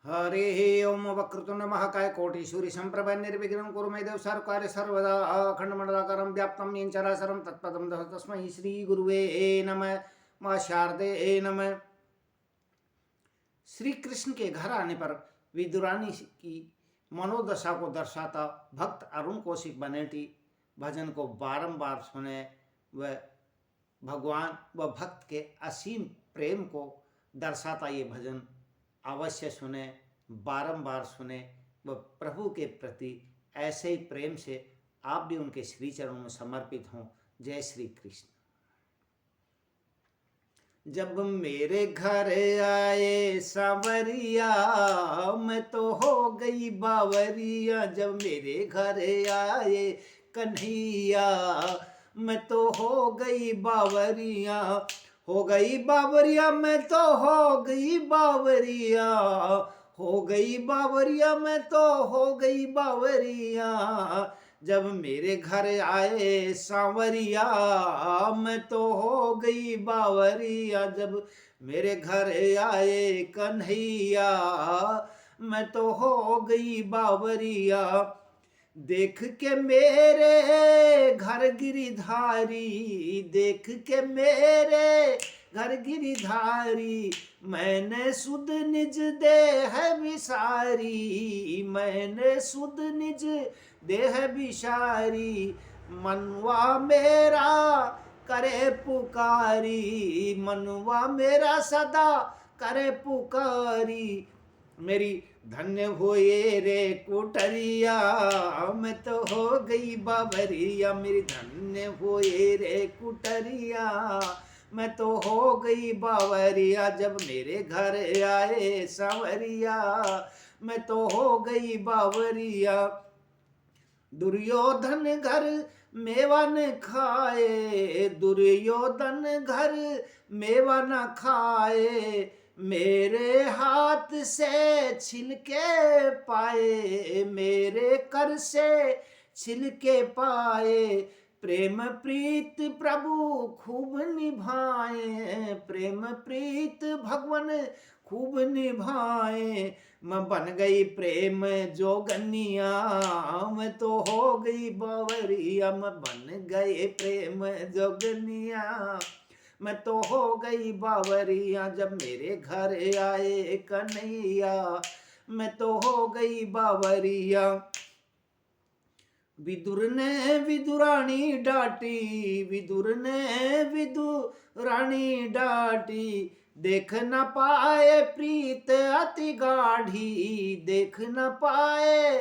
हरि ओम वक्रतुंड महाकाय कोटि सूर्य संप्रभ निर्विघ्नं कुरु मे देव सर्वकार्य सर्वदा अखंड मंडलाकारं व्याप्तं येन चराचरं तत्पदं तस्मै श्री गुरुवे नमः। मां शारदे नमः। श्री कृष्ण के घर आने पर विदुरानी की मनोदशा को दर्शाता भक्त अरुण कौशिक बनेटी भजन को बारंबार सुने व भगवान व भक्त के असीम प्रेम को दर्शाता ये भजन अवश्य सुने, बारंबार सुने व प्रभु के प्रति ऐसे ही प्रेम से आप भी उनके श्री चरणों में समर्पित हों। जय श्री कृष्ण। जब मेरे घर आए सांवरिया मैं तो हो गई बावरिया, जब मेरे घर आए कन्हैया मैं तो हो गई बावरिया, हो गई बावरिया मैं तो हो गई बावरिया, हो गई बावरिया मैं तो हो गई बावरिया, जब मेरे घर आए सांवरिया मैं तो हो गई बावरिया, जब मेरे घर आए कन्हैया मैं तो हो गई बावरिया। देख के मेरे घर गिरिधारी, देख के मेरे घर गिरिधारी, मैंने सुध निज देह विसारी, मैंने सुध निज देह विसारी, मनवा मेरा करे पुकारी, मनवा मेरा सदा करे पुकारी, मेरी धन्य होए रे कुटरिया मैं तो हो गई बावरिया, मेरी धन्य होए रे कुटरिया मैं तो हो गई बावरिया, जब मेरे घर आए सांवरिया मैं तो हो गई बावरिया। दुर्योधन घर मेवा न खाए, दुर्योधन घर मेवा न खाए, मेरे हाथ से छिलके पाए, मेरे कर से छिलके पाए, प्रेम प्रीत प्रभु खूब निभाए, प्रेम प्रीत भगवान खूब निभाए, मैं बन गई प्रेम जोगनिया मैं तो हो गई बावरिया, मैं बन गए प्रेम जोगनिया मैं तो हो गई बावरिया, जब मेरे घर आए कन्हैया मैं तो हो गई बावरिया। विदुर ने विदुरानी डांटी, विदुर ने विदुरानी डांटी, देख न पाए प्रीत अति गाढ़ी, देख न पाए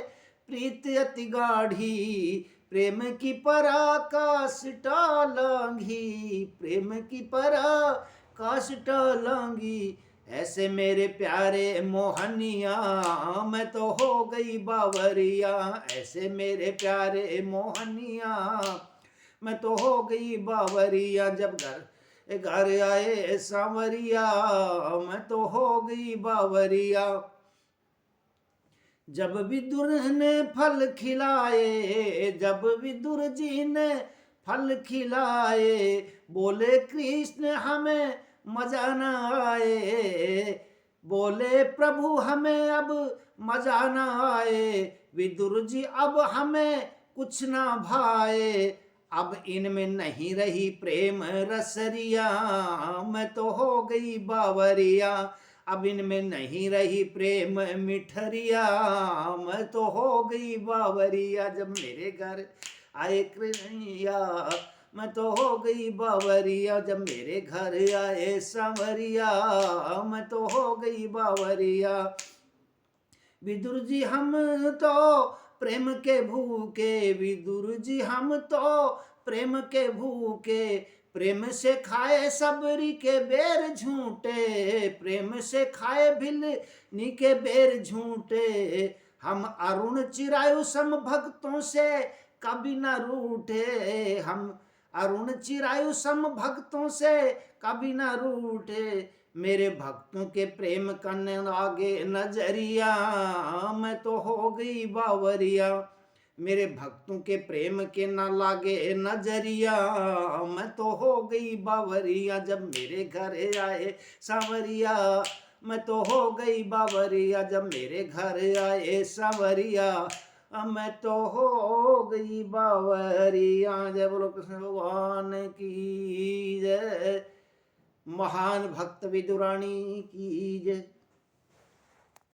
प्रीत अति गाढ़ी, प्रेम की पराकाश टालांगी, प्रेम की पराकाश टालांगी, ऐसे मेरे प्यारे मोहनिया मैं तो हो गई बावरिया, ऐसे मेरे प्यारे मोहनिया मैं तो हो गई बावरिया, जब घर आए सांवरिया मैं तो हो गई बावरिया। जब विदुर ने फल खिलाए, जब विदुर जी ने फल खिलाए, बोले कृष्ण हमें मजा न आए, बोले प्रभु हमें अब मजा न आए, विदुर जी अब हमें कुछ ना भाए, अब इनमें नहीं रही प्रेम रसरिया मैं तो हो गई बावरिया, अब इनमें नहीं रही प्रेम मिठरिया मैं तो हो गई बावरिया, जब मेरे घर आए कन्हैया मैं तो हो गई बावरिया, जब मेरे घर आए सांवरिया मैं तो हो गई बावरिया। विदुर जी हम तो प्रेम के भूखे, विदुर जी हम तो प्रेम के भूखे, प्रेम से खाए सबरी के बेर झूठे, प्रेम से खाए भिलनी के बेर झूठे, हम अरुण चिरायु सम भक्तों से कभी न रूठे, हम अरुण चिरायु सम भक्तों से कभी न रूठे, मेरे भक्तों के प्रेम करने लागे नजरिया मैं तो हो गई बावरिया, मेरे भक्तों के प्रेम के न लागे नजरिया मैं तो हो गई बावरिया, जब मेरे घर आए सांवरिया मैं तो हो गई बावरिया जब मेरे घर आए सांवरिया, मैं तो हो गई बावरिया। जय बोलो कृष्ण भगवान की जय। महान भक्त विदुरानी की जय।